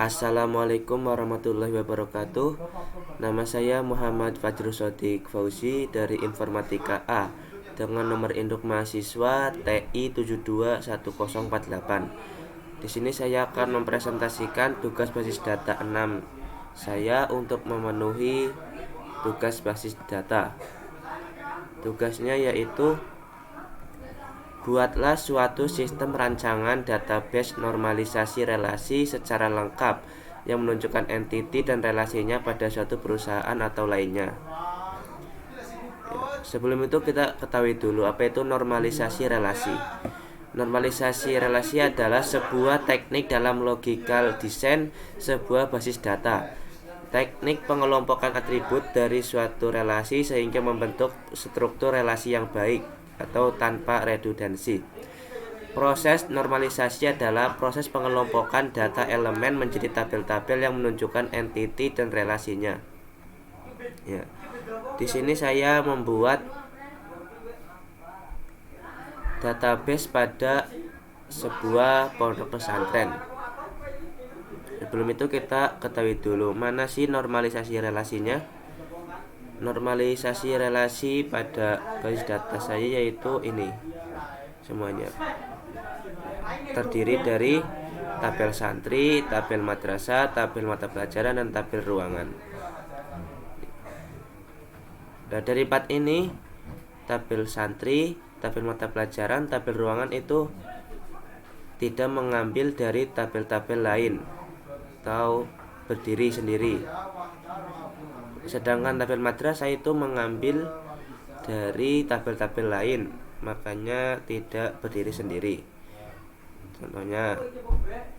Assalamualaikum warahmatullahi wabarakatuh. Nama saya Muhammad Fajrul Shodiq Fauzi dari Informatika A dengan nomor induk mahasiswa TI 721048. Di sini saya akan mempresentasikan tugas basis data 6 saya untuk memenuhi tugas basis data. Tugasnya yaitu buatlah suatu sistem rancangan database normalisasi relasi secara lengkap yang menunjukkan entiti dan relasinya pada suatu perusahaan atau lainnya. Sebelum itu kita ketahui dulu apa itu normalisasi relasi. Normalisasi relasi adalah sebuah teknik dalam logical design sebuah basis data. Teknik pengelompokan atribut dari suatu relasi sehingga membentuk struktur relasi yang baik atau tanpa redundansi. Proses normalisasi adalah proses pengelompokan data elemen menjadi tabel-tabel yang menunjukkan entiti dan relasinya. Ya. Di sini saya membuat database pada sebuah pondok pesantren. Sebelum itu kita ketahui dulu mana sih normalisasi relasinya. Normalisasi relasi pada basis data saya yaitu ini semuanya terdiri dari tabel santri, tabel madrasah, tabel mata pelajaran, dan tabel ruangan. Nah, dari 4 ini, tabel santri, tabel mata pelajaran, tabel ruangan itu tidak mengambil dari tabel-tabel lain atau berdiri sendiri. Sedangkan tabel madrasah itu mengambil dari tabel-tabel lain, makanya tidak berdiri sendiri. Contohnya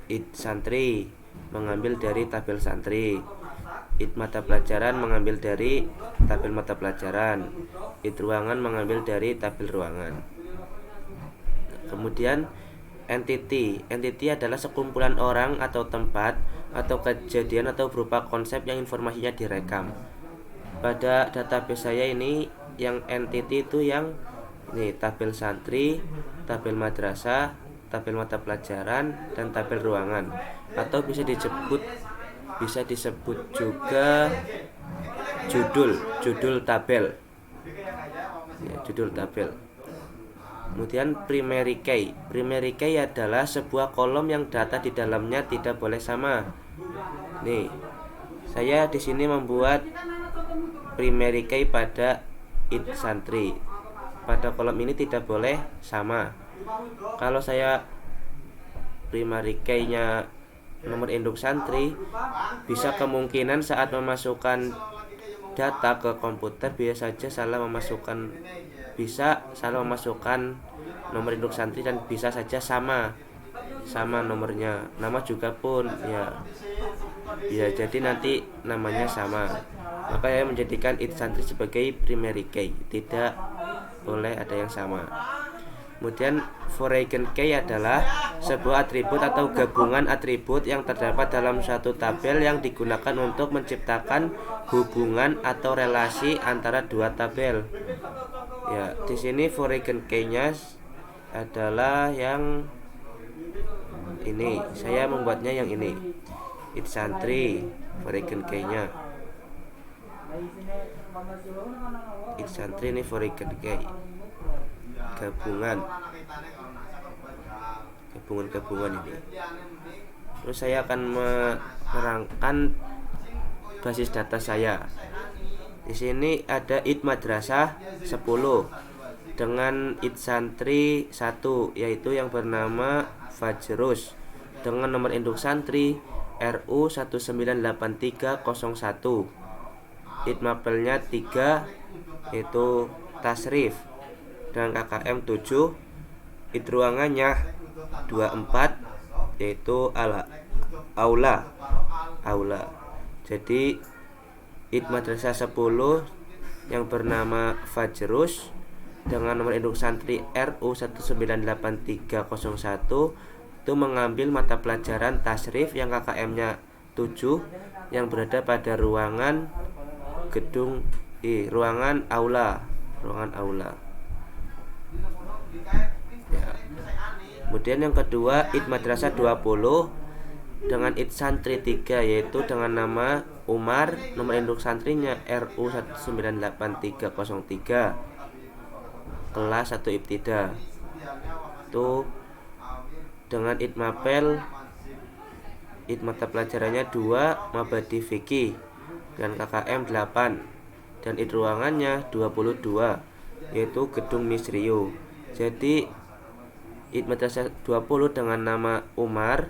id santri mengambil dari tabel santri, id mata pelajaran mengambil dari tabel mata pelajaran, id ruangan mengambil dari tabel ruangan. Kemudian entity adalah sekumpulan orang atau tempat atau kejadian atau berupa konsep yang informasinya direkam. Pada database saya ini yang entity itu yang ini tabel santri, tabel madrasah, tabel mata pelajaran, dan tabel ruangan, atau bisa disebut juga judul tabel. Ya, judul tabel. Kemudian primary key adalah sebuah kolom yang data di dalamnya tidak boleh sama. Nih, saya di sini membuat primary key pada id santri. Pada kolom ini tidak boleh sama. Kalau saya primary key-nya nomor induk santri, bisa kemungkinan saat memasukkan data ke komputer bisa salah memasukkan nomor induk santri dan bisa saja sama nomornya. Nama juga pun ya jadi nanti namanya sama. Maka saya menjadikan id santri sebagai primary key, tidak boleh ada yang sama. Kemudian foreign key adalah sebuah atribut atau gabungan atribut yang terdapat dalam suatu tabel yang digunakan untuk menciptakan hubungan atau relasi antara dua tabel. Ya, di sini foreign key-nya adalah yang ini. Saya membuatnya yang ini. Id santri foreign key-nya. Id santri ini foreign key. Gabungan ini. Terus saya akan menerangkan basis data saya. Di sini ada id madrasah 10 dengan id santri 1 yaitu yang bernama Fajrus dengan nomor induk santri RU 198301. Id mapelnya 3 yaitu Tasrif dengan KKM 7, id ruangannya 24 yaitu aula. Jadi id madrasah 10 yang bernama Fajrus dengan nomor induk santri RU 198301 itu mengambil mata pelajaran tasrif yang KKM-nya 7 yang berada pada ruangan aula. Ya. Kemudian yang kedua id madrasah 20 dengan IT santri 3, yaitu dengan nama Umar, nomor induk santrinya RU 198.303, kelas 1 Ibtida. Itu dengan IT Mapel, IT mata pelajarannya 2, Mabadi Fikih, dan KKM 8, dan IT ruangannya 22, yaitu Gedung Misrio. Jadi IT Madrasah 20 dengan nama Umar,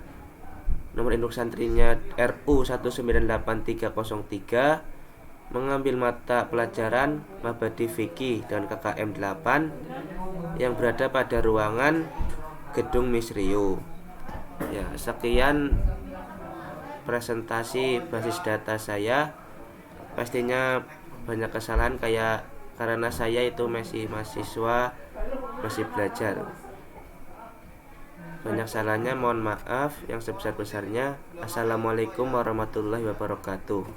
nomor induk santrinya RU 198.303, mengambil mata pelajaran Mabadi Fikih dan KKM 8 yang berada pada ruangan Gedung Misrio. Ya, sekian presentasi basis data saya. Pastinya banyak kesalahan karena saya itu masih mahasiswa, masih belajar. Banyak salahnya, mohon maaf yang sebesar-besarnya. Assalamualaikum warahmatullahi wabarakatuh.